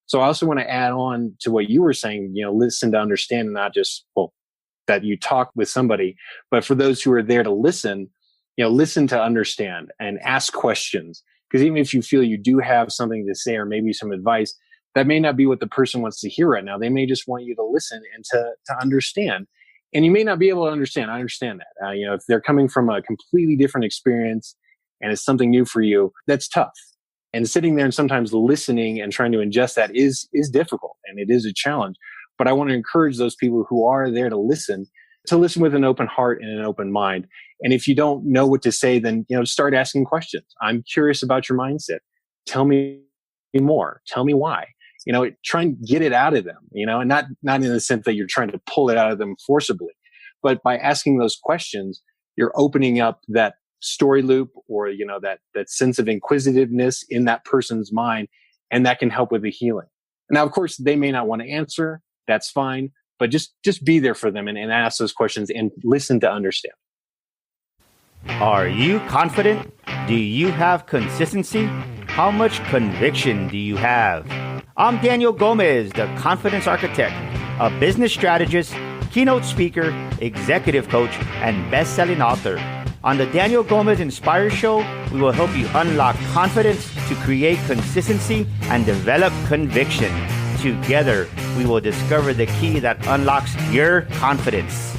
So I also want to add on to what you were saying, listen to understand, and not just, that you talk with somebody, but for those who are there to listen, listen to understand and ask questions. Because even if you feel you do have something to say or maybe some advice, that may not be what the person wants to hear right now. They may just want you to listen and to understand. And you may not be able to understand. I understand that. If they're coming from a completely different experience and it's something new for you, that's tough. And sitting there and sometimes listening and trying to ingest that is difficult, and it is a challenge. But I want to encourage those people who are there to listen with an open heart and an open mind. And if you don't know what to say, then, start asking questions. I'm curious about your mindset. Tell me more. Tell me why. Try and get it out of them, and not in the sense that you're trying to pull it out of them forcibly, but by asking those questions, you're opening up that story loop or, that sense of inquisitiveness in that person's mind, and that can help with the healing. Now, of course, they may not want to answer. That's fine. But just be there for them and ask those questions and listen to understand. Are you confident? Do you have consistency? How much conviction do you have? I'm Daniel Gomez, the Confidence Architect, a business strategist, keynote speaker, executive coach, and best-selling author. On the Daniel Gomez Inspire Show, we will help you unlock confidence to create consistency and develop conviction. Together, we will discover the key that unlocks your confidence.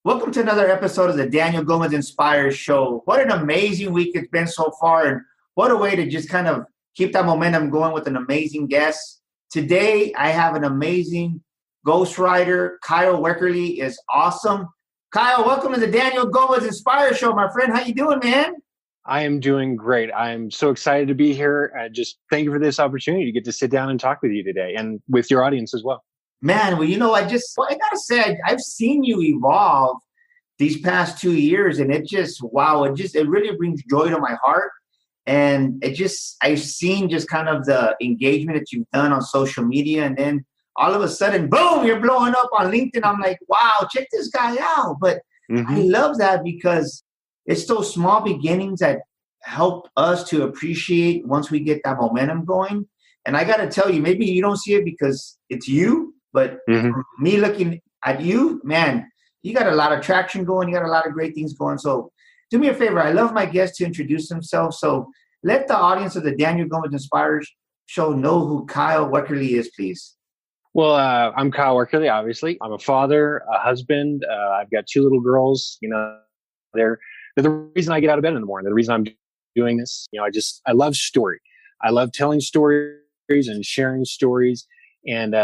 Welcome to another episode of the Daniel Gomez Inspire Show. What an amazing week it's been so far, and what a way to just kind of keep that momentum going with an amazing guest. Today, I have an amazing ghostwriter. Kyle Weckerly is awesome. Kyle, welcome to the Daniel Gomez Inspire Show, my friend. How you doing, man? I am doing great. I'm so excited to be here. Just thank you for this opportunity to get to sit down and talk with you today and with your audience as well. Man, well, I gotta say, I've seen you evolve these past 2 years, and it really brings joy to my heart. And I've seen just kind of the engagement that you've done on social media, and then all of a sudden, boom, you're blowing up on LinkedIn. I'm like, wow, check this guy out. But I love that because it's those small beginnings that help us to appreciate once we get that momentum going. And I got to tell you, maybe you don't see it because it's you, but me looking at you, man, you got a lot of traction going. You got a lot of great things going. So do me a favor. I love my guests to introduce themselves. So let the audience of the Daniel Gomez Inspire Show know who Kyle Weckerly is, please. Well, I'm Kyle Weckerly, obviously. I'm a father, a husband. I've got 2 little girls. They're the reason I get out of bed in the morning. The reason I'm doing this. I love story. I love telling stories and sharing stories. And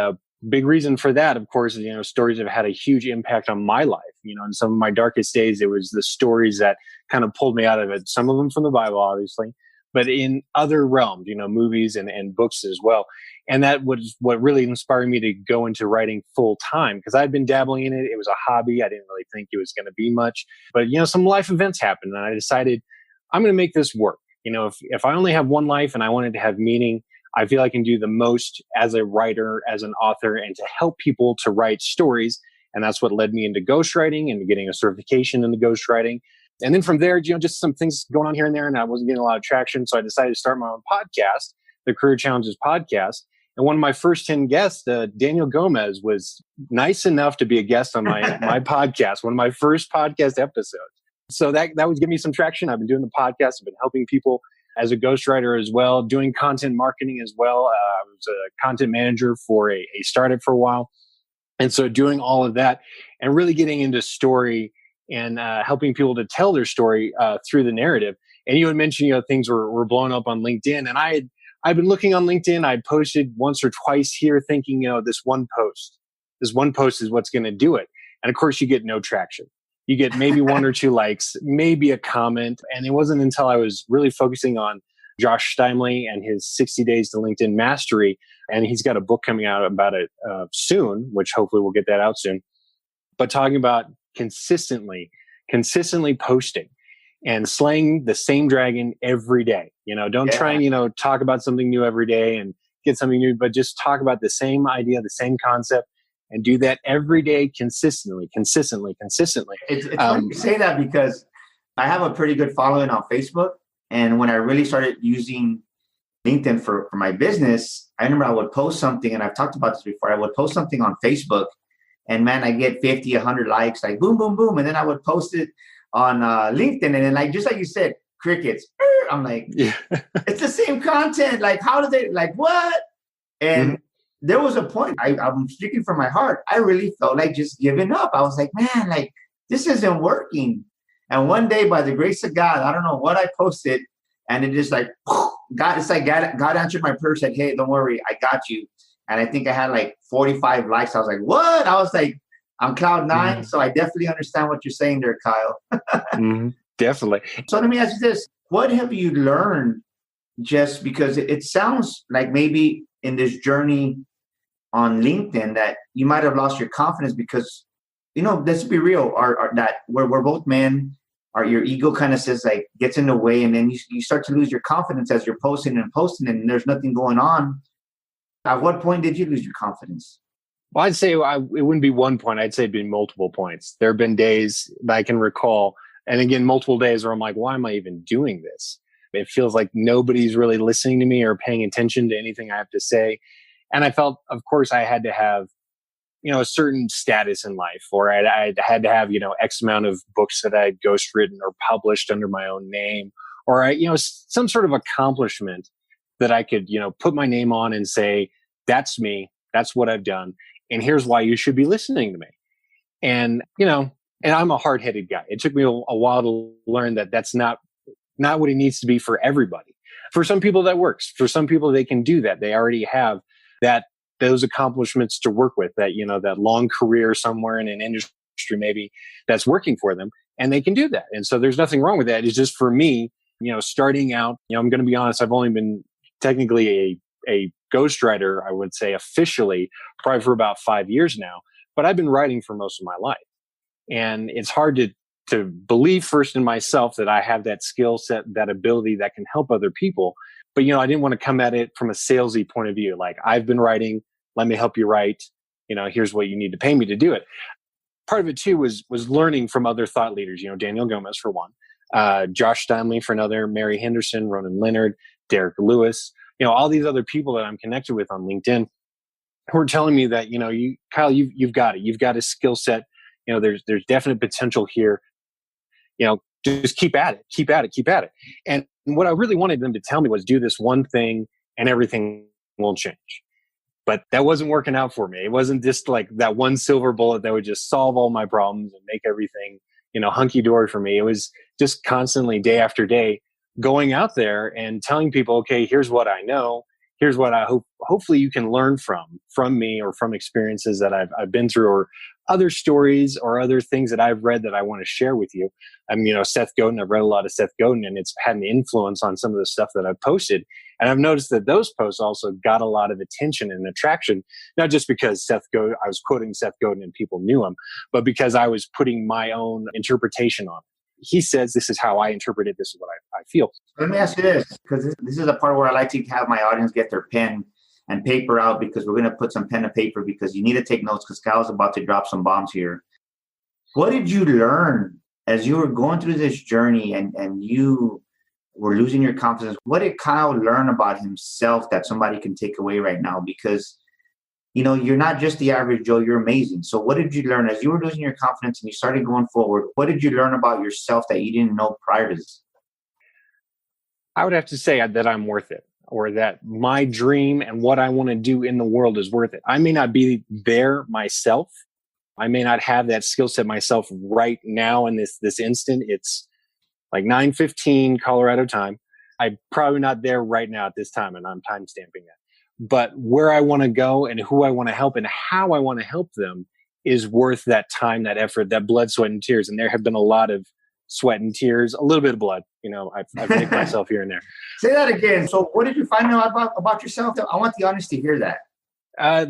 big reason for that, of course, is, stories have had a huge impact on my life. In some of my darkest days, it was the stories that kind of pulled me out of it. Some of them from the Bible, obviously, but in other realms, movies and books as well. And that was what really inspired me to go into writing full time, because I'd been dabbling in it. It was a hobby. I didn't really think it was going to be much, but some life events happened, and I decided I'm going to make this work. If I only have one life and I want it to have meaning, I feel I can do the most as a writer, as an author, and to help people to write stories. And that's what led me into ghostwriting and getting a certification in the ghostwriting. And then from there, just some things going on here and there, and I wasn't getting a lot of traction. So I decided to start my own podcast, the Career Challenges Podcast. And one of my first 10 guests, Daniel Gomez, was nice enough to be a guest on my podcast, one of my first podcast episodes. So that would give me some traction. I've been doing the podcast. I've been helping people as a ghostwriter as well, doing content marketing as well. I was a content manager for a startup for a while. And so doing all of that and really getting into story and helping people to tell their story through the narrative. And you had mentioned, things were blowing up on LinkedIn. And I've been looking on LinkedIn. I posted once or twice here thinking, this one post is what's going to do it. And of course, you get no traction. You get maybe 1 or 2 likes, maybe a comment. And it wasn't until I was really focusing on Josh Steinley and his 60 Days to LinkedIn Mastery. And he's got a book coming out about it soon, which hopefully we'll get that out soon. But talking about consistently posting and slaying the same dragon every day. Don't try and, talk about something new every day and get something new, but just talk about the same idea, the same concept, and do that every day consistently. It's funny you say that because I have a pretty good following on Facebook. And when I really started using LinkedIn for my business, I remember I would post something, and I've talked about this before. I would post something on Facebook, and man, I get 50, 100 likes, like boom, boom, boom. And then I would post it on LinkedIn, and then like, just like you said, crickets. I'm like, Yeah. it's the same content. Like, how do they, like, what? And there was a point, I'm speaking from my heart. I really felt like just giving up. I was like, man, like, this isn't working. And one day, by the grace of God, I don't know what I posted, and it just like, God answered my prayer, said, hey, don't worry, I got you. And I think I had like 45 likes. I was like, what? I was like, I'm cloud nine. So I definitely understand what you're saying there, Kyle. Definitely. So let me ask you this. What have you learned, just because it sounds like maybe in this journey on LinkedIn that you might have lost your confidence because, let's be real, that we're both men, your ego kind of says, like, gets in the way, and then you start to lose your confidence as you're posting and there's nothing going on. At what point did you lose your confidence? Well, I'd say it wouldn't be one point. I'd say it'd be multiple points. There have been days that I can recall, and again, multiple days where I'm like, why am I even doing this? It feels like nobody's really listening to me or paying attention to anything I have to say. And I felt, of course, I had to have, a certain status in life, or I had to have, X amount of books that I'd ghostwritten or published under my own name, or some sort of accomplishment that I could, put my name on and say, that's me, that's what I've done, and here's why you should be listening to me. And, and I'm a hard-headed guy. It took me a while to learn that that's not what it needs to be for everybody. For some people that works. For some people, they can do that. They already have those accomplishments to work with, that, that long career somewhere in an industry maybe that's working for them, and they can do that. And so there's nothing wrong with that. It's just for me, starting out, I'm going to be honest, I've only been technically a ghostwriter, I would say officially, probably for about 5 years now, but I've been writing for most of my life. And it's hard to believe first in myself that I have that skill set, that ability that can help other people. But, I didn't want to come at it from a salesy point of view. Like, I've been writing, let me help you write. Here's what you need to pay me to do it. Part of it too was learning from other thought leaders, Daniel Gomez for one, Josh Steinley for another, Mary Henderson, Ronan Leonard, Derek Lewis, all these other people that I'm connected with on LinkedIn who are telling me that, Kyle, you've got it. You've got a skill set. There's definite potential here. Just keep at it. And what I really wanted them to tell me was, do this one thing and everything will change. But that wasn't working out for me. It wasn't just like that one silver bullet that would just solve all my problems and make everything, hunky-dory for me. It was just constantly, day after day, going out there and telling people, okay, here's what I know. Here's what I hopefully you can learn from me, or from experiences that I've been through, or other stories or other things that I've read that I want to share with you. Seth Godin, I've read a lot of Seth Godin, and it's had an influence on some of the stuff that I've posted. And I've noticed that those posts also got a lot of attention and attraction, not just because I was quoting Seth Godin and people knew him, but because I was putting my own interpretation on it. He says, this is how I interpret it. This is what I feel. Let me ask you this, because this is the part where I like to have my audience get their pen and paper out, because we're going to put some pen and paper, because you need to take notes, because Kyle's about to drop some bombs here. What did you learn as you were going through this journey and you were losing your confidence? What did Kyle learn about himself that somebody can take away right now? Because, you're not just the average Joe, you're amazing. So what did you learn as you were losing your confidence and you started going forward? What did you learn about yourself that you didn't know prior to this? I would have to say that I'm worth it, or that my dream and what I want to do in the world is worth it. I may not be there myself. I may not have that skill set myself right now in this instant. It's like 9:15 Colorado time. I'm probably not there right now at this time, and I'm time stamping that. But where I want to go and who I want to help and how I want to help them is worth that time, that effort, that blood, sweat, and tears. And there have been a lot of sweat and tears, a little bit of blood. I've nicked myself here and there. Say that again. So what did you find out about yourself? I want the audience to hear that.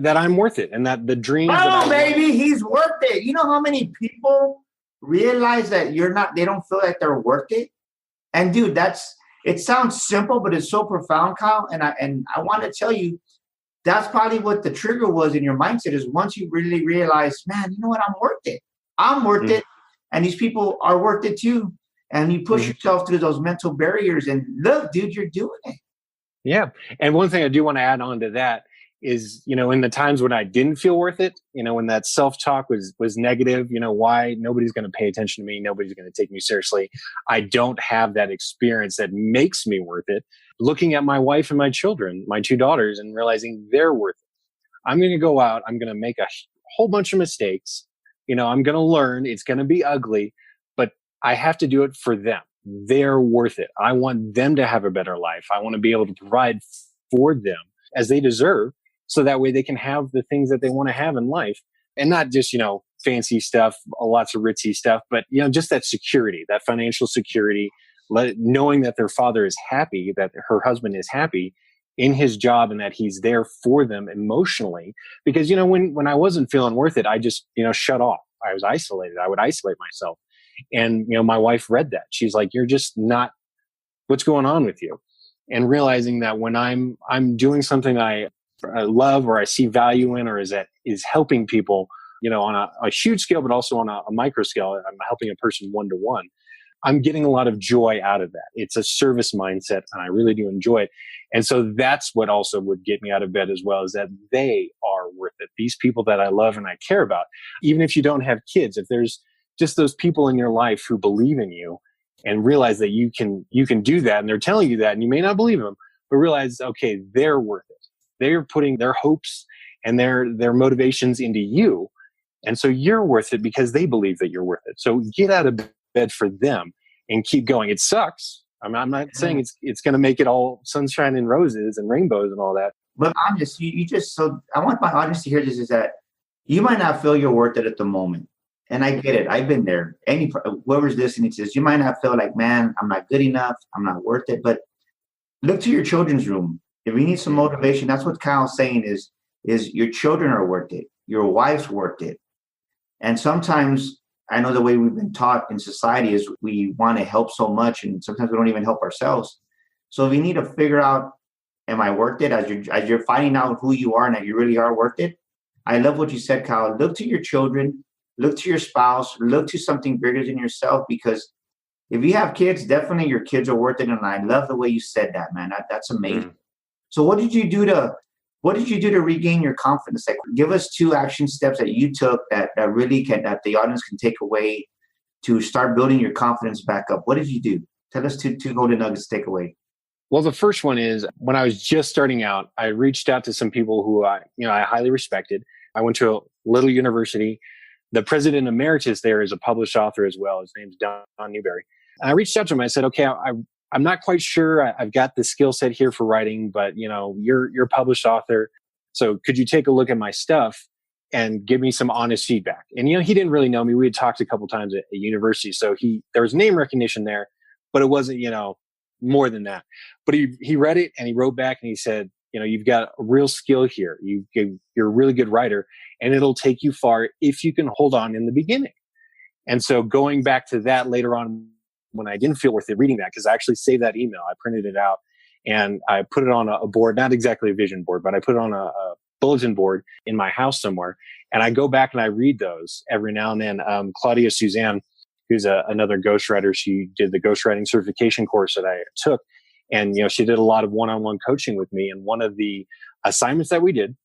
That I'm worth it, and that the dreams. Oh, baby, he's worth it. You know how many people realize that they don't feel like they're worth it? And dude, it sounds simple, but it's so profound, Kyle. And I want to tell you, that's probably what the trigger was in your mindset, is once you really realize, man, you know what? I'm worth it. I'm worth it. And these people are worth it too. And you push yourself through those mental barriers, and look, dude, you're doing it. Yeah. And one thing I do want to add on to that is, in the times when I didn't feel worth it, when that self-talk was negative, why nobody's going to pay attention to me, nobody's going to take me seriously. I don't have that experience that makes me worth it. Looking at my wife and my children, my two daughters, and realizing they're worth it. I'm going to go out, I'm going to make a whole bunch of mistakes. I'm going to learn, it's going to be ugly, but I have to do it for them. They're worth it. I want them to have a better life. I want to be able to provide for them as they deserve, so that way they can have the things that they want to have in life, and not just, fancy stuff, lots of ritzy stuff, but, just that security, that financial security, knowing that their father is happy, that her husband is happy in his job, and that he's there for them emotionally. Because, when I wasn't feeling worth it, I just, shut off. I was isolated. I would isolate myself. And, my wife read that. She's like, you're just not, what's going on with you? And realizing that when I'm doing something I love, or I see value in, or is helping people, on a huge scale, but also on a micro scale, I'm helping a person one-to-one. I'm getting a lot of joy out of that. It's a service mindset, and I really do enjoy it. And so that's what also would get me out of bed as well, is that they are worth it. These people that I love and I care about, even if you don't have kids, if there's just those people in your life who believe in you and realize that you can do that, and they're telling you that, and you may not believe them, but realize, okay, they're worth it. They're putting their hopes and their motivations into you. And so you're worth it because they believe that you're worth it. So get out of bed for them and keep going. It sucks. I'm not saying it's going to make it all sunshine and roses and rainbows and all that. But I'm just, so I want my audience to hear this, is that you might not feel you're worth it at the moment. And I get it. I've been there. Whoever's listening to this, you might not feel like, man, I'm not good enough. I'm not worth it. But look to your children's room. If you need some motivation, that's what Kyle's saying is your children are worth it. Your wife's worth it. And sometimes, I know the way we've been taught in society is we want to help so much, and sometimes we don't even help ourselves. So we need to figure out, am I worth it? As you're finding out who you are and that you really are worth it. I love what you said, Kyle. Look to your children, look to your spouse, look to something bigger than yourself, because if you have kids, definitely your kids are worth it. And I love the way you said that, man. That's amazing. So what did you do to regain your confidence? Like, give us 2 action steps that you took that that the audience can take away to start building your confidence back up. What did you do? Tell us 2 golden nuggets to take away. Well, the first one is, when I was just starting out, I reached out to some people who I highly respected. I went to a little university. The president emeritus there is a published author as well. His name's Don Newberry. And I reached out to him. I said, okay, I'm not quite sure. I've got the skill set here for writing, but you're a published author. So could you take a look at my stuff and give me some honest feedback? And, he didn't really know me. We had talked a couple times at university. So there was name recognition there, but it wasn't, more than that. But he read it and he wrote back and he said, you've got a real skill here. You're a really good writer, and it'll take you far if you can hold on in the beginning. And so going back to that later on, when I didn't feel worth it reading that, because I actually saved that email, I printed it out and I put it on a board, not exactly a vision board, but I put it on a bulletin board in my house somewhere. And I go back and I read those every now and then. Claudia Suzanne, who's another ghostwriter, she did the ghostwriting certification course that I took. And, she did a lot of one-on-one coaching with me. And one of the assignments that we did,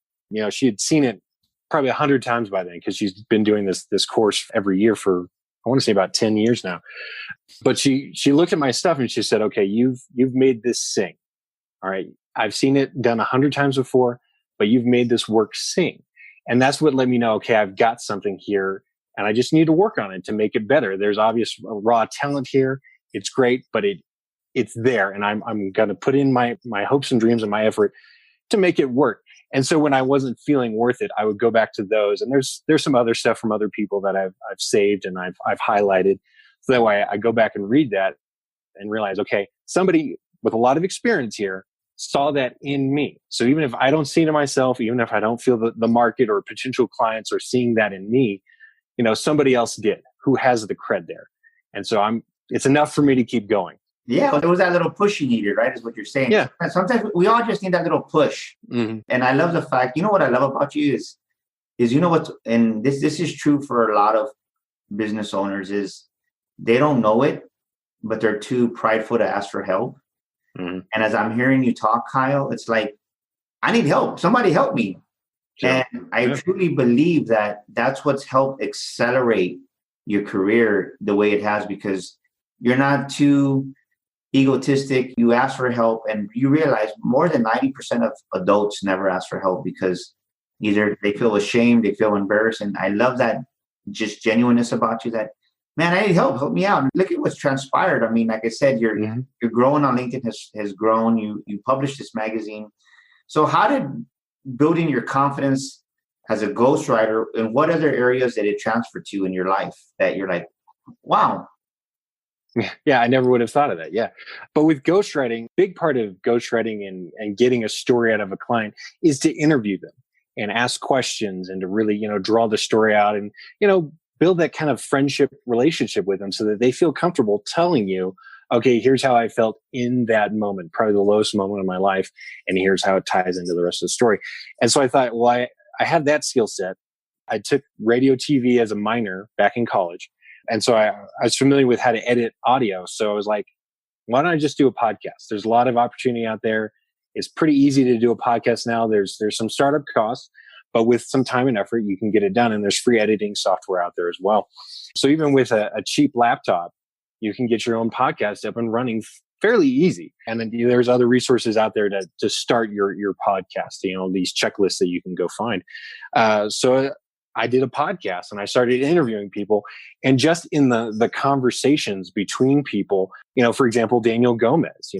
she had seen it probably 100 times by then, because she's been doing this course every year for, I want to say, about 10 years now. But she looked at my stuff and she said, okay, you've made this sing. All right. I've seen it done 100 times before, but you've made this work sing. And that's what let me know, okay, I've got something here and I just need to work on it to make it better. There's obvious raw talent here. It's great, but it's there. And I'm going to put in my hopes and dreams and my effort to make it work. And so when I wasn't feeling worth it, I would go back to those. And there's some other stuff from other people that I've saved and I've highlighted. So that way I go back and read that and realize, okay, somebody with a lot of experience here saw that in me. So even if I don't see it in myself, even if I don't feel the market or potential clients are seeing that in me, somebody else did who has the cred there. And so it's enough for me to keep going. Yeah, it was that little push you needed, right? Is what you're saying. Yeah. Sometimes we all just need that little push. Mm-hmm. And I love the fact, what I love about you is and this is true for a lot of business owners, is they don't know it, but they're too prideful to ask for help. Mhm. And as I'm hearing you talk, Kyle, it's like, I need help. Somebody help me. Sure. And I Yeah. truly believe that that's what's helped accelerate your career the way it has, because you're not too egotistic. You ask for help, and you realize more than 90% of adults never ask for help because either they feel ashamed, they feel embarrassed. And I love that just genuineness about you, that, man, I need help. Help me out. Look at what's transpired. I mean, like I said, Mhm. you're growing on LinkedIn has grown. You published this magazine. So how did building your confidence as a ghostwriter, and what other areas did it transfer to in your life that you're like, wow? Yeah, I never would have thought of that. Yeah. But with ghostwriting, big part of ghostwriting and getting a story out of a client is to interview them and ask questions and to really, draw the story out and, build that kind of friendship relationship with them so that they feel comfortable telling you, okay, here's how I felt in that moment, probably the lowest moment of my life. And here's how it ties into the rest of the story. And so I thought, well, I had that skill set. I took radio TV as a minor back in college. And so I was familiar with how to edit audio. So I was like, why don't I just do a podcast? There's a lot of opportunity out there. It's pretty easy to do a podcast now. There's some startup costs, but with some time and effort, you can get it done. And there's free editing software out there as well. So even with a cheap laptop, you can get your own podcast up and running fairly easy. And then there's other resources out there to start your podcast, these checklists that you can go find. So I did a podcast and I started interviewing people, and just in the conversations between people, for example, Daniel Gomez,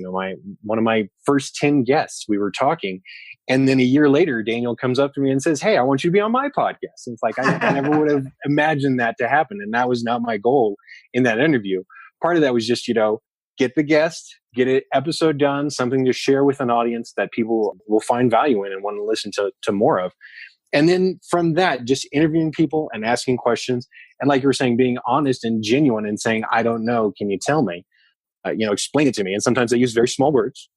one of my first 10 guests, we were talking. And then a year later, Daniel comes up to me and says, "Hey, I want you to be on my podcast." And it's like, I never would have imagined that to happen. And that was not my goal in that interview. Part of that was just, get the guest, get an episode done, something to share with an audience that people will find value in and want to listen to more of. And then from that, just interviewing people and asking questions. And like you were saying, being honest and genuine and saying, I don't know, can you tell me? Explain it to me. And sometimes I use very small words.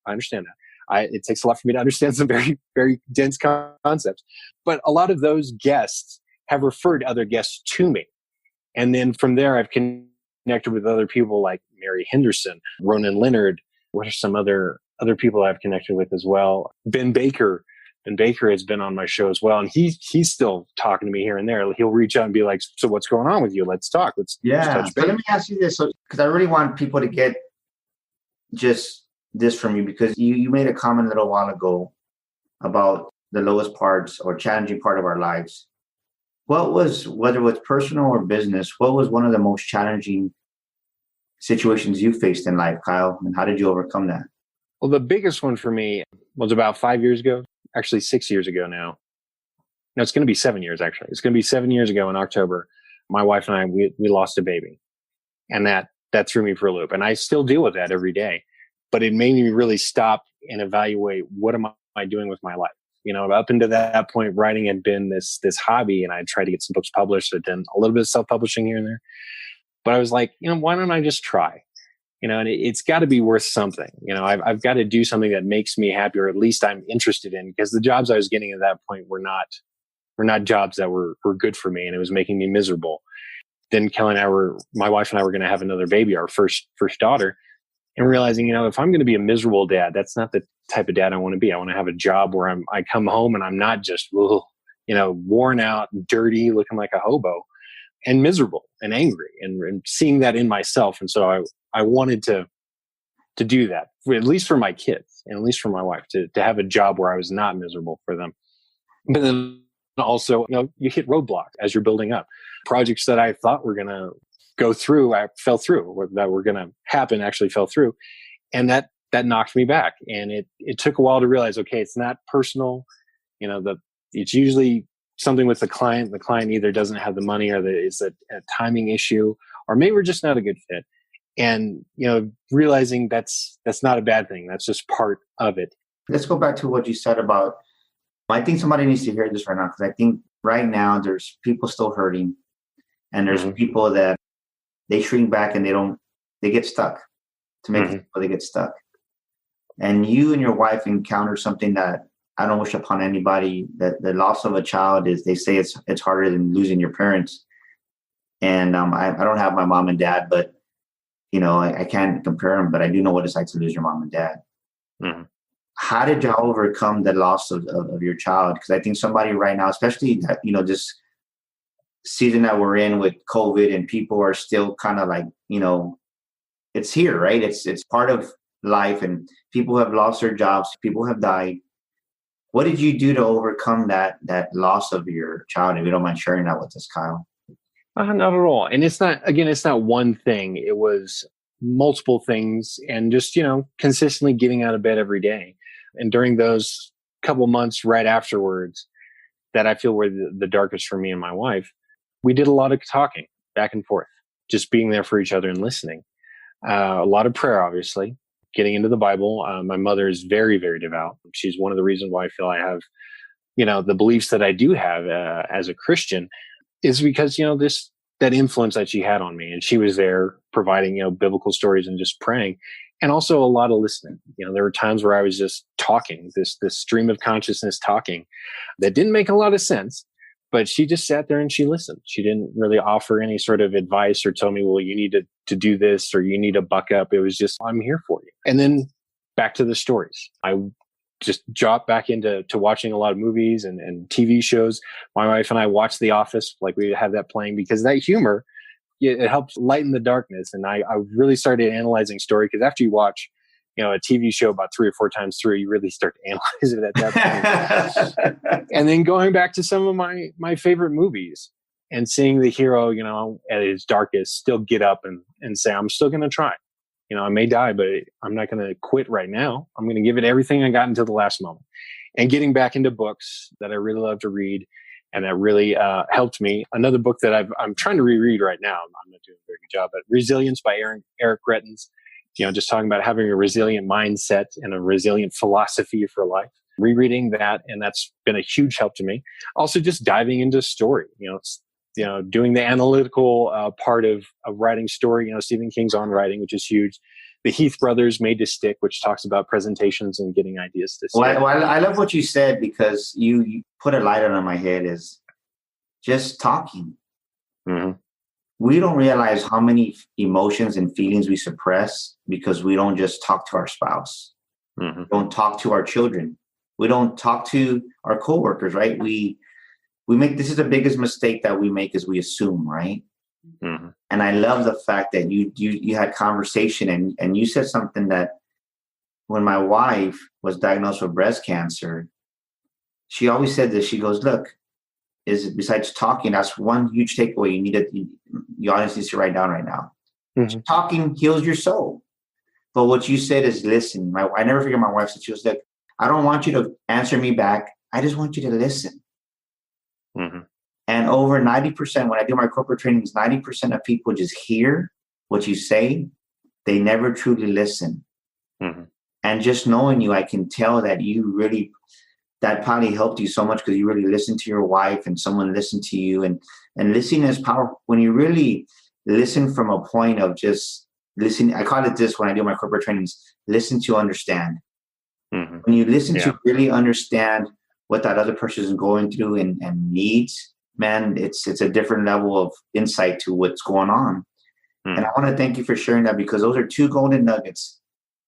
I understand that. It takes a lot for me to understand some very, very dense concepts. But a lot of those guests have referred other guests to me. And then from there, I've connected with other people like Mary Henderson, Ronan Leonard. What are some other people I've connected with as well? Ben Baker. Ben Baker has been on my show as well. And he's still talking to me here and there. He'll reach out and be like, "So what's going on with you? Let's talk. Let's touch base." So let me ask you this, because I really want people to get just this from you, because you made a comment a little while ago about the lowest parts or challenging part of our lives. What was, whether it was personal or business, what was one of the most challenging situations you faced in life, Kyle? And how did you overcome that? Well, the biggest one for me was about 5 years ago. Actually 6 years ago now. No, it's going to be 7 years, actually. It's going to be 7 years ago in October. My wife and I, we lost a baby. And that threw me for a loop. And I still deal with that every day. But it made me really stop and evaluate, what am I doing with my life? Up until that point, writing had been this hobby, and I tried to get some books published. I'd done a little bit of self-publishing here and there. But I was like, why don't I just try? And it's got to be worth something. I've got to do something that makes me happy, or at least I'm interested in, because the jobs I was getting at that point were not jobs that were good for me, and it was making me miserable. Then my wife and I were going to have another baby, our first daughter, and realizing, if I'm going to be a miserable dad, that's not the type of dad I want to be. I want to have a job where I come home and I'm not just, worn out, dirty, looking like a hobo, and miserable and angry, and seeing that in myself. And so I wanted to do that, at least for my kids and at least for my wife, to have a job where I was not miserable for them. But then also, you hit roadblocks as you're building up. Projects that I thought were going to go through, I fell through, that were going to happen actually fell through. And that knocked me back. And it took a while to realize, okay, it's not personal. It's usually something with the client. The client either doesn't have the money, or it's a timing issue, or maybe we're just not a good fit. And, realizing that's not a bad thing. That's just part of it. Let's go back to what you said about, I think somebody needs to hear this right now, because I think right now there's people still hurting, and there's people that they shrink back and they get stuck to make people, they get stuck. And you and your wife encounter something that I don't wish upon anybody, that the loss of a child is, they say it's harder than losing your parents. And I don't have my mom and dad, but I can't compare them, but I do know what it's like to lose your mom and dad. Mm-hmm. How did y'all overcome the loss of your child? Because I think somebody right now, especially that, this season that we're in with COVID, and people are still kind of like, it's here, right? It's part of life, and people have lost their jobs, people have died. What did you do to overcome that loss of your child? If you don't mind sharing that with us, Kyle. Not at all. And it's not one thing. It was multiple things, and just, consistently getting out of bed every day. And during those couple months right afterwards, that I feel were the darkest for me and my wife, we did a lot of talking back and forth, just being there for each other and listening. A lot of prayer, obviously, getting into the Bible. My mother is very, very devout. She's one of the reasons why I feel I have, the beliefs that I do have as a Christian, is because, that influence that she had on me. And she was there providing, biblical stories and just praying. And also a lot of listening. There were times where I was just talking, this stream of consciousness talking that didn't make a lot of sense, but she just sat there and she listened. She didn't really offer any sort of advice or tell me, well, you need to do this, or you need to buck up. It was just, I'm here for you. And then back to the stories. I just dropped back into watching a lot of movies and TV shows. My wife and I watched The Office, like we have that playing, because that humor, it helps lighten the darkness. And I really started analyzing story, because after you watch, a TV show about 3 or 4 times through, you really start to analyze it at that point. And then going back to some of my favorite movies and seeing the hero, at his darkest, still get up and say, I'm still going to try. I may die, but I'm not going to quit right now. I'm going to give it everything I got until the last moment. And getting back into books that I really love to read, and that really helped me. Another book that I'm trying to reread right now, I'm not doing a very good job, but Resilience by Eric Greitens. Just talking about having a resilient mindset and a resilient philosophy for life. Rereading that, and that's been a huge help to me. Also, just diving into story. Doing the analytical part of writing story. Stephen King's On Writing, which is huge. The Heath brothers Made to Stick, which talks about presentations and getting ideas to stick. Well, I love what you said, because you put a light on my head, is just talking. Mm-hmm. We don't realize how many emotions and feelings we suppress because we don't just talk to our spouse. Mm-hmm. We don't talk to our children. We don't talk to our coworkers, right? We make, this is the biggest mistake that we make, is we assume, right? Mm-hmm. And I love the fact that you had conversation, and you said something that when my wife was diagnosed with breast cancer, she always said this. She goes, look, besides talking, that's one huge takeaway you honestly need to write down right now. Mm-hmm. Talking heals your soul. But what you said is listen. I never forget my wife said, she was like, I don't want you to answer me back. I just want you to listen. Mm-hmm. And over 90%, when I do my corporate trainings, 90% of people just hear what you say. They never truly listen. Mm-hmm. And just knowing you, I can tell that that probably helped you so much, because you really listened to your wife and someone listened to you. And listening is powerful. When you really listen from a point of just listening, I call it this when I do my corporate trainings, listen to understand. Mm-hmm. When you listen to really understand what that other person is going through and needs, man, it's a different level of insight to what's going on. Mm-hmm. And I want to thank you for sharing that, because those are 2 golden nuggets.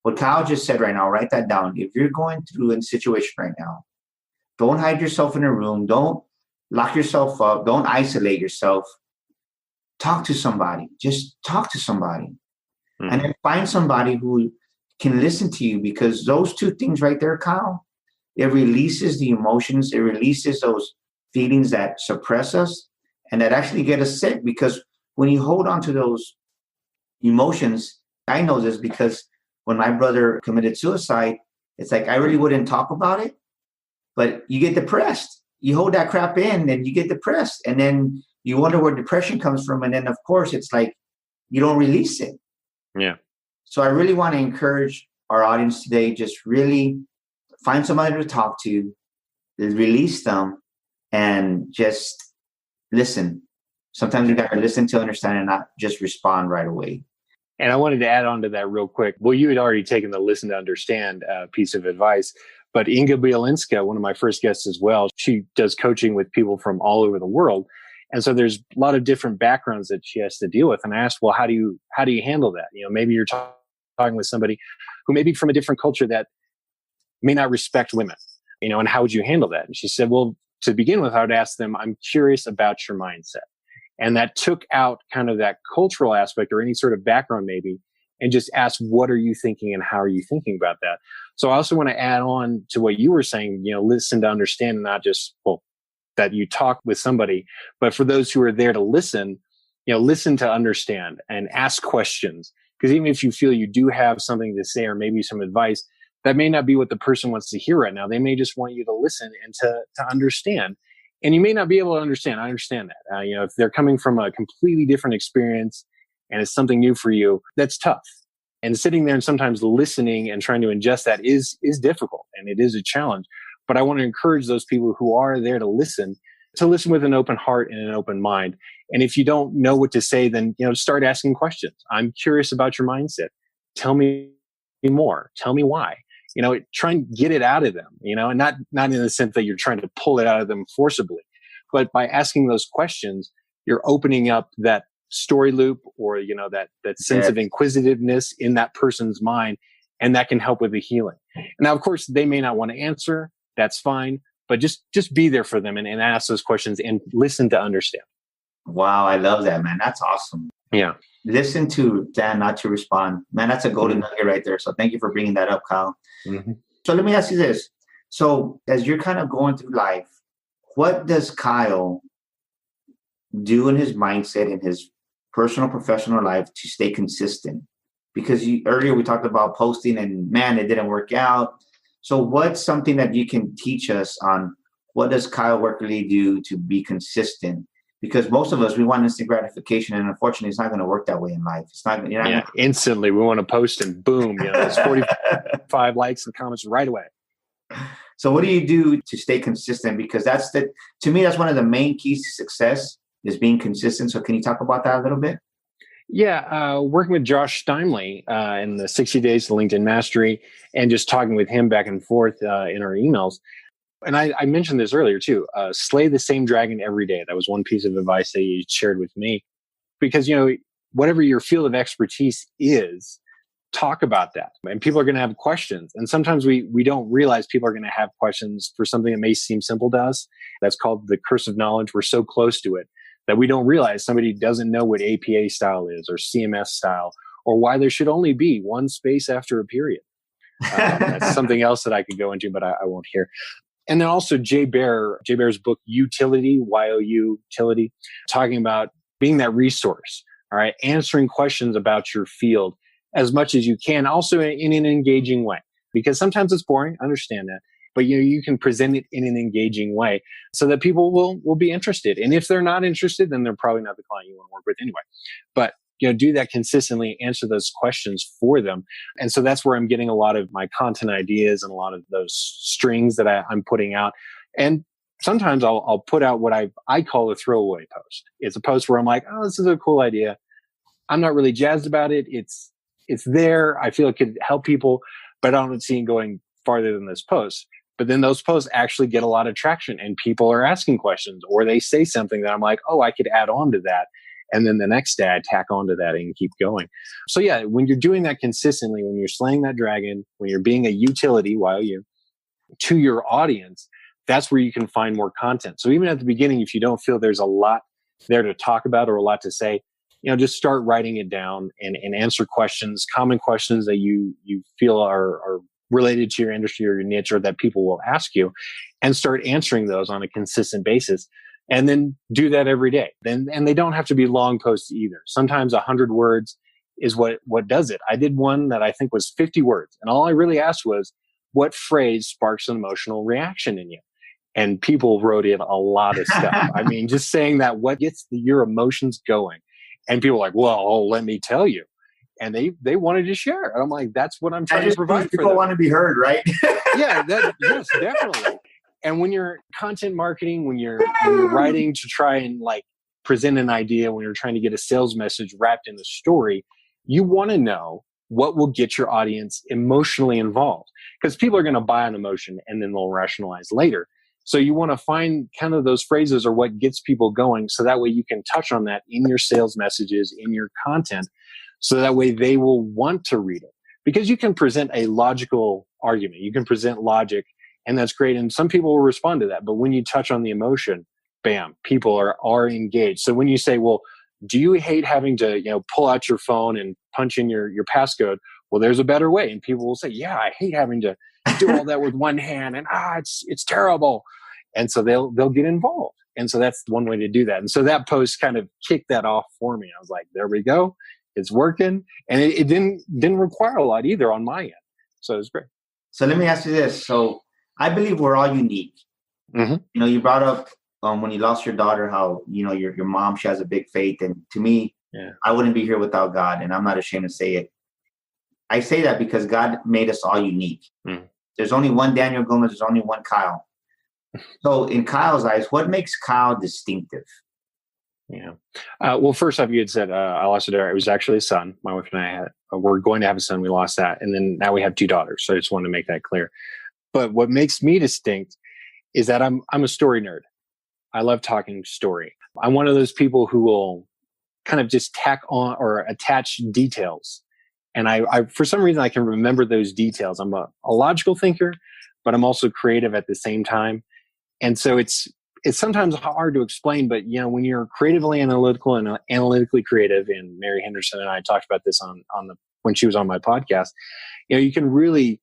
What Kyle just said right now, write that down. If you're going through a situation right now, don't hide yourself in a room. Don't lock yourself up. Don't isolate yourself. Talk to somebody. Just talk to somebody. Mm-hmm. And then find somebody who can listen to you, because those 2 things right there, Kyle, it releases the emotions. It releases those feelings that suppress us and that actually get us sick. Because when you hold on to those emotions, I know this because when my brother committed suicide, it's like I really wouldn't talk about it, but you get depressed. You hold that crap in and you get depressed. And then you wonder where depression comes from. And then, of course, it's like you don't release it. Yeah. So I really want to encourage our audience today, just really find somebody to talk to, release them, and just listen. Sometimes you got to listen to understand and not just respond right away. And I wanted to add on to that real quick. Well, you had already taken the listen to understand piece of advice, but Inga Bielinska, one of my first guests as well, she does coaching with people from all over the world. And so there's a lot of different backgrounds that she has to deal with. And I asked, well, how do you handle that? Maybe you're talking with somebody who may be from a different culture that may not respect women, and how would you handle that? And she said, well, to begin with, I would ask them, I'm curious about your mindset. And that took out kind of that cultural aspect or any sort of background maybe, and just ask, what are you thinking and how are you thinking about that? So I also want to add on to what you were saying, listen to understand, and not just, that you talk with somebody, but for those who are there to listen, listen to understand and ask questions. Because even if you feel you do have something to say or maybe some advice, that may not be what the person wants to hear right now. They may just want you to listen and to understand. And you may not be able to understand. I understand that. If they're coming from a completely different experience and it's something new for you, that's tough. And sitting there and sometimes listening and trying to ingest that is difficult, and it is a challenge. But I want to encourage those people who are there to listen with an open heart and an open mind. And if you don't know what to say, then, start asking questions. I'm curious about your mindset. Tell me more. Tell me why. Try and get it out of them, and not in the sense that you're trying to pull it out of them forcibly, but by asking those questions, you're opening up that story loop or, that sense of inquisitiveness in that person's mind, and that can help with the healing. Now, of course, they may not want to answer. That's fine. But just be there for them and ask those questions and listen to understand. Wow. I love that, man. That's awesome. Yeah. Listen to Dan, not to respond. Man, that's a golden nugget right there. So thank you for bringing that up, Kyle. Mm-hmm. So let me ask you this. So as you're kind of going through life, what does Kyle do in his mindset, in his personal, professional life to stay consistent? Because earlier we talked about posting and man, it didn't work out. So what's something that you can teach us on what does Kyle Weckerly do to be consistent? Because most of us, we want instant gratification, and unfortunately, it's not going to work that way in life. It's not. Instantly, we want to post and boom, there's 45 likes and comments right away. So, what do you do to stay consistent? Because to me, that's one of the main keys to success is being consistent. So, can you talk about that a little bit? Yeah, working with Josh Steinley in the 60 Days to LinkedIn Mastery, and just talking with him back and forth in our emails. And I mentioned this earlier too, slay the same dragon every day. That was one piece of advice that he shared with me, because, whatever your field of expertise is, talk about that. And people are going to have questions. And sometimes we don't realize people are going to have questions for something that may seem simple to us. That's called the curse of knowledge. We're so close to it that we don't realize somebody doesn't know what APA style is or CMS style, or why there should only be one space after a period. That's something else that I could go into, but I won't here. And then also Jay Baer's book, Utility, Y-O-U, Utility, talking about being that resource, all right, answering questions about your field as much as you can, also in an engaging way, because sometimes it's boring, I understand that, but you can present it in an engaging way so that people will be interested. And if they're not interested, then they're probably not the client you want to work with anyway. But do that consistently, answer those questions for them. And so that's where I'm getting a lot of my content ideas and a lot of those strings that I'm putting out. And sometimes I'll put out what I call a throwaway post. It's a post where I'm like, oh, this is a cool idea. I'm not really jazzed about it. It's there. I feel it could help people, but I don't see it going farther than this post. But then those posts actually get a lot of traction and people are asking questions, or they say something that I'm like, oh, I could add on to that. And then the next day I tack onto that and keep going. So yeah, when you're doing that consistently, when you're slaying that dragon, when you're being a utility, Y-O-U, to your audience, that's where you can find more content. So even at the beginning, if you don't feel there's a lot there to talk about or a lot to say, just start writing it down and answer questions, common questions that you feel are related to your industry or your niche, or that people will ask you, and start answering those on a consistent basis. And then do that every day. And they don't have to be long posts either. Sometimes 100 words is what does it. I did one that I think was 50 words. And all I really asked was, what phrase sparks an emotional reaction in you? And people wrote in a lot of stuff. I mean, just saying that, what gets your emotions going? And people are like, well, let me tell you. And they wanted to share. And I'm like, that's what I'm trying to provide for them. People want to be heard, right? Yeah, yes, definitely. And when you're content marketing, when you're writing to try and present an idea, when you're trying to get a sales message wrapped in the story, you want to know what will get your audience emotionally involved, because people are going to buy on emotion and then they'll rationalize later. So you want to find kind of those phrases or what gets people going. So that way you can touch on that in your sales messages, in your content. So that way they will want to read it, because you can present a logical argument. You can present logic, and that's great. And some people will respond to that. But when you touch on the emotion, bam, people are engaged. So when you say, well, do you hate having to, pull out your phone and punch in your passcode? Well, there's a better way. And people will say, yeah, I hate having to do all that with one hand, and it's terrible. And so they'll get involved. And so that's one way to do that. And so that post kind of kicked that off for me. I was like, there we go. It's working. And it didn't require a lot either on my end. So it was great. So let me ask you this. So I believe we're all unique. Mm-hmm. You brought up when you lost your daughter, how, your mom, she has a big faith. And to me, I wouldn't be here without God. And I'm not ashamed to say it. I say that because God made us all unique. Mm. There's only one Daniel Gomez. There's only one Kyle. So in Kyle's eyes, what makes Kyle distinctive? Yeah. Well, first off, you had said I lost a daughter. It was actually a son. My wife and I were going to have a son. We lost that. And then now we have 2 daughters. So I just wanted to make that clear. But what makes me distinct is that I'm a story nerd. I love talking story. I'm one of those people who will kind of just tack on or attach details. And I for some reason, I can remember those details. I'm a logical thinker, but I'm also creative at the same time. And so it's sometimes hard to explain, but when you're creatively analytical and analytically creative, and Mary Henderson and I talked about this when she was on my podcast, you can really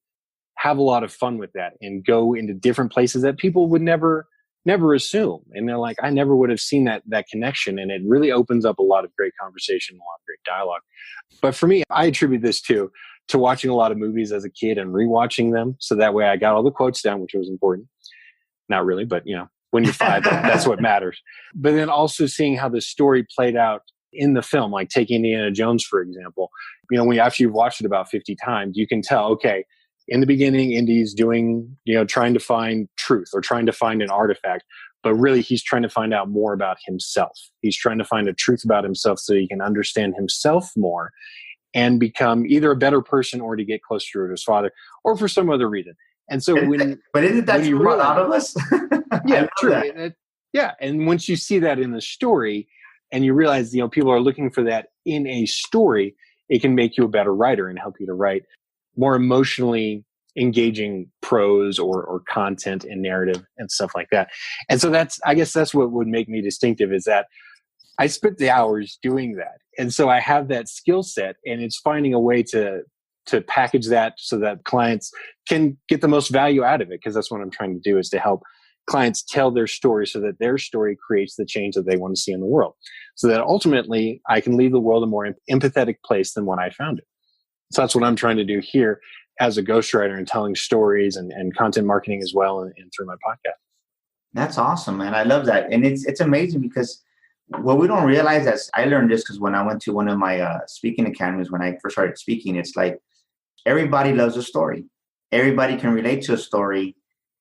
have a lot of fun with that and go into different places that people would never assume. And they're like, I never would have seen that connection. And it really opens up a lot of great conversation, a lot of great dialogue. But for me, I attribute this to watching a lot of movies as a kid and rewatching them. So that way I got all the quotes down, which was important. Not really, but when you're 5, that's what matters. But then also seeing how the story played out in the film, like taking Indiana Jones, for example, after you've watched it about 50 times, you can tell, okay, in the beginning, Indy's doing, trying to find truth or trying to find an artifact, but really he's trying to find out more about himself. He's trying to find a truth about himself so he can understand himself more and become either a better person or to get closer to his father or for some other reason. And so but isn't that true about all of us? Yeah, true. Yeah. And once you see that in the story and you realize, people are looking for that in a story, it can make you a better writer and help you to write more emotionally engaging prose or content and narrative and stuff like that. And so I guess that's what would make me distinctive, is that I spent the hours doing that. And so I have that skill set, and it's finding a way to package that so that clients can get the most value out of it. Because that's what I'm trying to do, is to help clients tell their story so that their story creates the change that they want to see in the world. So that ultimately I can leave the world a more empathetic place than when I found it. So that's what I'm trying to do here as a ghostwriter, and telling stories and content marketing as well, and through my podcast. That's awesome, man. I love that. And it's amazing, because what we don't realize, as I learned this because when I went to one of my speaking academies, when I first started speaking, it's like everybody loves a story. Everybody can relate to a story.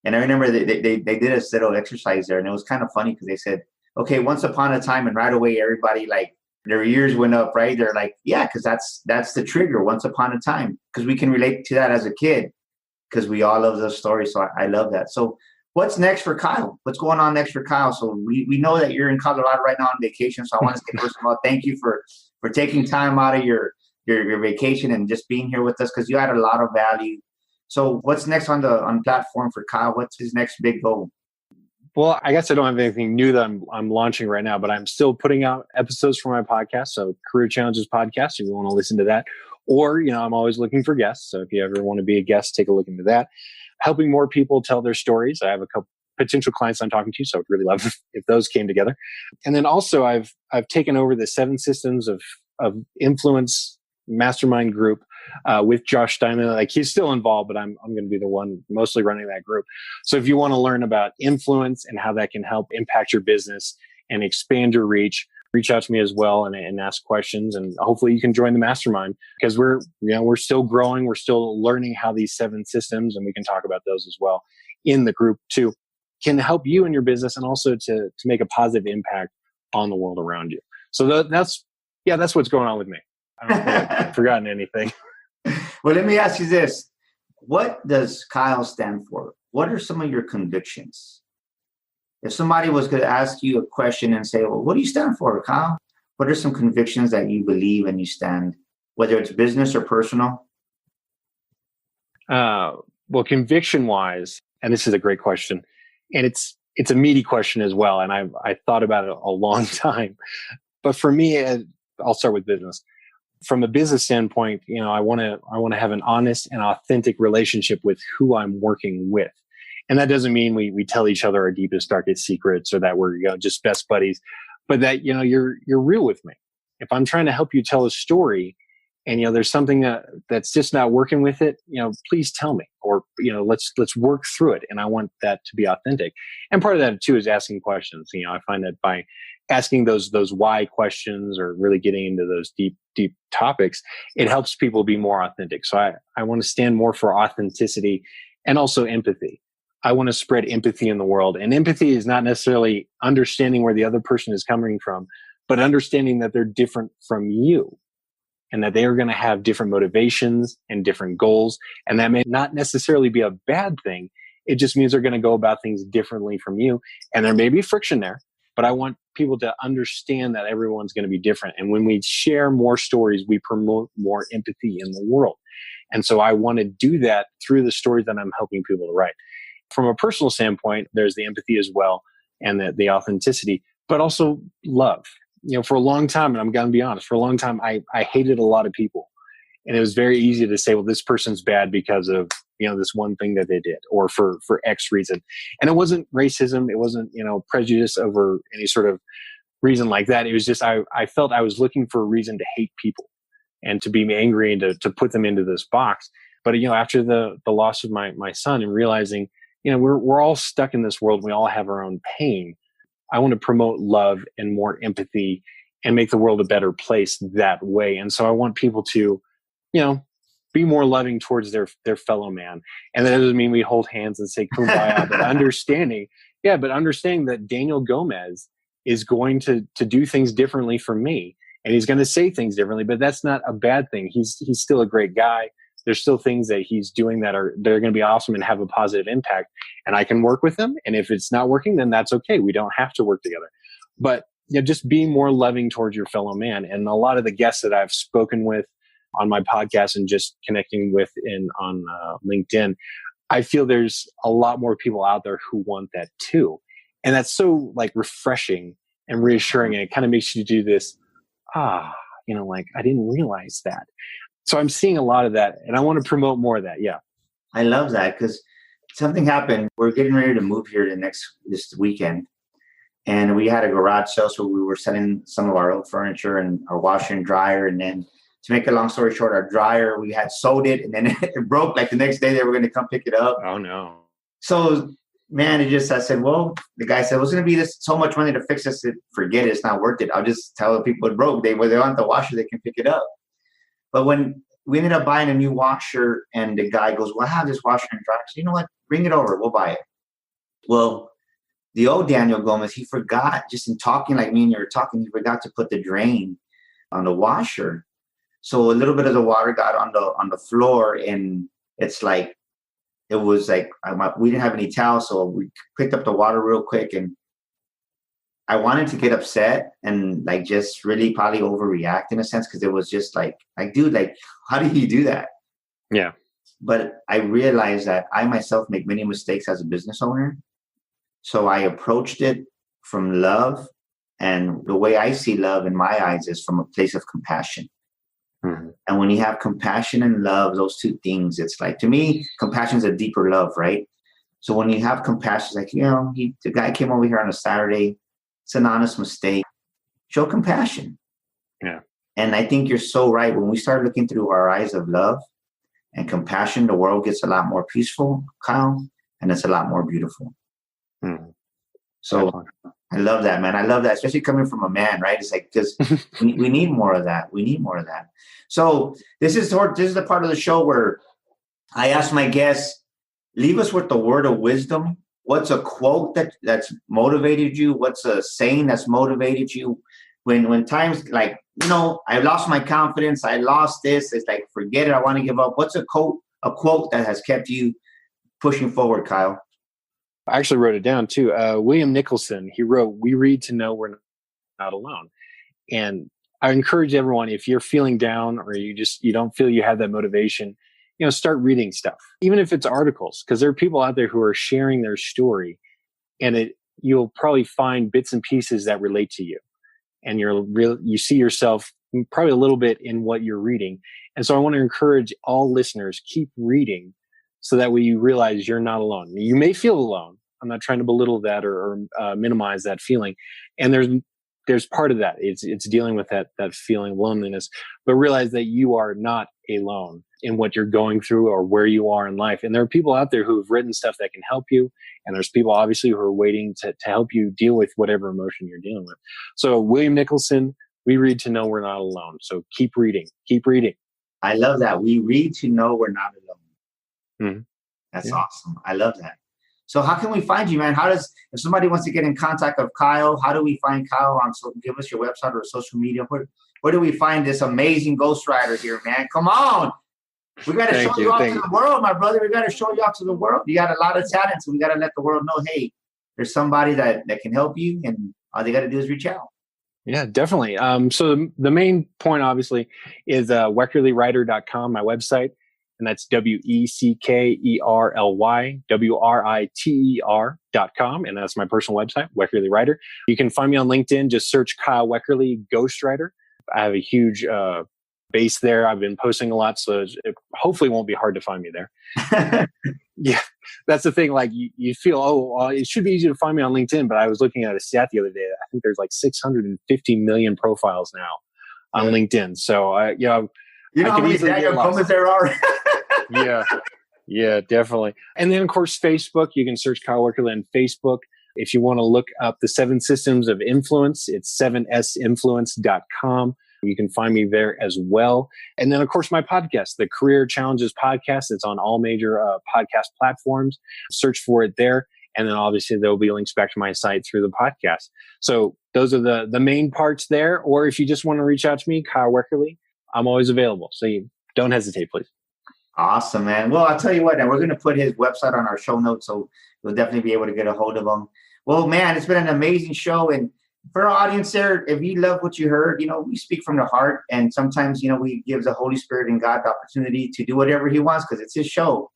And I remember they did a little exercise there, and it was kind of funny because they said, okay, once upon a time, and right away everybody, like, their ears went up, right? They're like, yeah, because that's the trigger, once upon a time, because we can relate to that as a kid, because we all love those stories. So I love that. So what's next for Kyle? What's going on next for Kyle? So we know that you're in Colorado right now on vacation. So I want to say, first of all, thank you for taking time out of your vacation and just being here with us, because you had a lot of value. So what's next on the platform for Kyle? What's his next big goal? Well, I guess I don't have anything new that I'm launching right now, but I'm still putting out episodes for my podcast. So Career Challenges Podcast, if you want to listen to that. Or, I'm always looking for guests. So if you ever want to be a guest, take a look into that. Helping more people tell their stories. I have a couple potential clients I'm talking to, so I'd really love if those came together. And then also I've taken over the 7 Systems of Influence mastermind group with Josh Steinman. Like, he's still involved, but I'm going to be the one mostly running that group. So if you want to learn about influence and how that can help impact your business and expand your reach, reach out to me as well and ask questions. And hopefully you can join the mastermind, because we're still growing. We're still learning how these 7 systems, and we can talk about those as well in the group too, can help you in your business and also to make a positive impact on the world around you. So that's what's going on with me. I don't think I've forgotten anything. Well, let me ask you this. What does Kyle stand for? What are some of your convictions? If somebody was going to ask you a question and say, well, what do you stand for, Kyle? What are some convictions that you believe and you stand, whether it's business or personal? Well, conviction wise, and this is a great question, and it's a meaty question as well. And I thought about it a long time, but for me, I'll start with business. From a business standpoint, I want to have an honest and authentic relationship with who I'm working with. And that doesn't mean we tell each other our deepest, darkest secrets or that we're just best buddies, but that, you're real with me. If I'm trying to help you tell a story and, there's something that's just not working with it, please tell me, or, let's work through it. And I want that to be authentic. And part of that too is asking questions. I find that by asking those why questions or really getting into those deep topics, it helps people be more authentic. So I want to stand more for authenticity and also empathy. I want to spread empathy in the world. And empathy is not necessarily understanding where the other person is coming from, but understanding that they're different from you and that they are going to have different motivations and different goals. And that may not necessarily be a bad thing. It just means they're going to go about things differently from you. And there may be friction there, but I want people to understand that everyone's going to be different. And when we share more stories, we promote more empathy in the world. And so I want to do that through the stories that I'm helping people to write. From a personal standpoint, there's the empathy as well and the authenticity, but also love. For a long time, and I'm going to be honest, for a long time, I hated a lot of people. And it was very easy to say, well, this person's bad because of, this one thing that they did or for X reason. And it wasn't racism. It wasn't, prejudice over any sort of reason like that. It was just, I felt I was looking for a reason to hate people and to be angry and to put them into this box. But, after the loss of my son and realizing, we're all stuck in this world. We all have our own pain. I want to promote love and more empathy and make the world a better place that way. And so I want people to, be more loving towards their fellow man. And that doesn't mean we hold hands and say kumbaya, but understanding that Daniel Gomez is going to do things differently from me. And he's going to say things differently, but that's not a bad thing. He's still a great guy. There's still things that he's doing that are going to be awesome and have a positive impact. And I can work with him. And if it's not working, then that's okay. We don't have to work together. But just being more loving towards your fellow man. And a lot of the guests that I've spoken with on my podcast and just connecting with on LinkedIn, I feel there's a lot more people out there who want that too. And that's so refreshing and reassuring. And it kind of makes you do this, I didn't realize that. So I'm seeing a lot of that, and I want to promote more of that. Yeah. I love that because something happened. We're getting ready to move here this weekend. And we had a garage sale, so we were selling some of our old furniture and our washer and dryer. And then to make a long story short, our dryer, we had sold it, and then it broke. The next day they were going to come pick it up. Oh, no. So, man, I said, well, the guy said, well, it's going to be so much money to fix this. Forget it. It's not worth it. I'll just tell the people it broke. They want the washer, they can pick it up. But when we ended up buying a new washer, and the guy goes, well, I have this washer and dryer. So, you know what? Bring it over. We'll buy it. Well, the old Daniel Gomez, he forgot, just in talking like me and you were talking, he forgot to put the drain on the washer. So a little bit of the water got on the floor, and it's we didn't have any towels, so we picked up the water real quick, and I wanted to get upset and just really probably overreact in a sense, because it was just dude, how do you do that? Yeah. But I realized that I myself make many mistakes as a business owner. So I approached it from love, and the way I see love in my eyes is from a place of compassion. Mm-hmm. And when you have compassion and love, those two things, it's to me, compassion is a deeper love, right? So when you have compassion, it's the guy came over here on a Saturday. It's an honest mistake. Show compassion. Yeah. And I think you're so right. When we start looking through our eyes of love and compassion, the world gets a lot more peaceful, Kyle, and it's a lot more beautiful. Mm. So I love that, man. I love that, especially coming from a man, right? It's because we need more of that. We need more of that. So this is the part of the show where I ask my guests, leave us with the word of wisdom. What's a quote that's motivated you? What's a saying that's motivated you? When times I lost my confidence, I lost this, it's forget it, I want to give up. What's a quote that has kept you pushing forward, Kyle? I actually wrote it down too. William Nicholson, he wrote, "We read to know we're not alone." And I encourage everyone, if you're feeling down or you don't feel you have that motivation, start reading stuff, even if it's articles, because there are people out there who are sharing their story, and you'll probably find bits and pieces that relate to you, and you see yourself probably a little bit in what you're reading. And so I want to encourage all listeners, keep reading, so that way you realize you're not alone. You may feel alone. I'm not trying to belittle that or minimize that feeling. And there's part of that. It's dealing with that feeling of loneliness, but realize that you are not alone in what you're going through or where you are in life. And there are people out there who've written stuff that can help you. And there's people obviously who are waiting to help you deal with whatever emotion you're dealing with. So William Nicholson, we read to know we're not alone. So keep reading. Keep reading. I love that. We read to know we're not alone. Mm-hmm. That's awesome. I love that. So how can we find you, man? If somebody wants to get in contact with Kyle, how do we find Kyle? Give us your website or social media. Where do we find this amazing ghostwriter here, man? Come on. We got to show you off to the world, my brother. We got to show you off to the world. You got a lot of talent, so we got to let the world know, hey, there's somebody that can help you, and all they got to do is reach out. Yeah, definitely. So the main point, obviously, is weckerlywriter.com, my website. And that's WECKERLYWRITER.com. And that's my personal website, Weckerly Writer. You can find me on LinkedIn. Just search Kyle Weckerly Ghostwriter. I have a huge base there. I've been posting a lot, so it hopefully won't be hard to find me there. Yeah, that's the thing. Like you feel, it should be easy to find me on LinkedIn, but I was looking at a stat the other day. I think there's like 650 million profiles now on LinkedIn. So you know how many Daniel Gomez there are? Yeah, definitely. And then, of course, Facebook. You can search Kyle Weckerly on Facebook. If you want to look up the 7 Systems of Influence, it's 7sinfluence.com. You can find me there as well. And then, of course, my podcast, the Career Challenges Podcast. It's on all major podcast platforms. Search for it there. And then, obviously, there will be links back to my site through the podcast. So those are the main parts there. Or if you just want to reach out to me, Kyle Weckerly, I'm always available. So you don't hesitate, please. Awesome, man. Well, I'll tell you what, now we're going to put his website on our show notes, so you'll definitely be able to get a hold of him. Well, man, it's been an amazing show. And for our audience there, if you love what you heard, we speak from the heart. And sometimes, we give the Holy Spirit and God the opportunity to do whatever he wants because it's his show.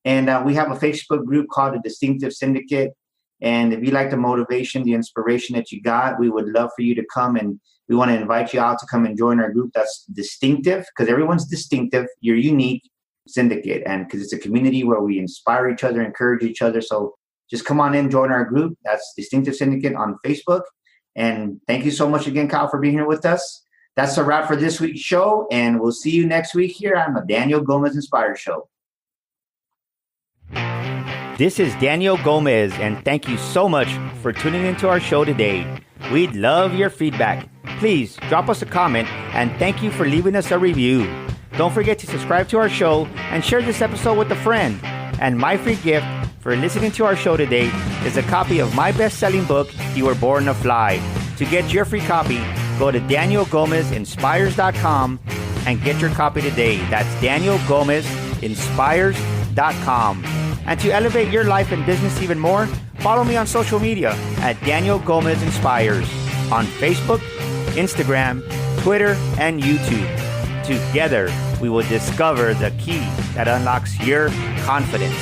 And we have a Facebook group called the Distinctive Syndicate. And if you like the motivation, the inspiration that you got, we would love for you to come, and we want to invite you out to come and join our group. That's distinctive because everyone's distinctive. You're unique. Syndicate, and because it's a community where we inspire each other, encourage each other. So just come on in, join our group. That's Distinctive Syndicate on Facebook. And thank you so much again, Kyle, for being here with us. That's a wrap for this week's show, and we'll see you next week here on the Daniel Gomez Inspired Show. This is Daniel Gomez, and thank you so much for tuning into our show today. We'd love your feedback. Please drop us a comment, and thank you for leaving us a review. Don't forget to subscribe to our show and share this episode with a friend. And my free gift for listening to our show today is a copy of my best-selling book, You Were Born to Fly. To get your free copy, go to DanielGomezInspires.com and get your copy today. That's DanielGomezInspires.com. And to elevate your life and business even more, follow me on social media at Daniel Gomez Inspires on Facebook, Instagram, Twitter, and YouTube. Together, we will discover the key that unlocks your confidence.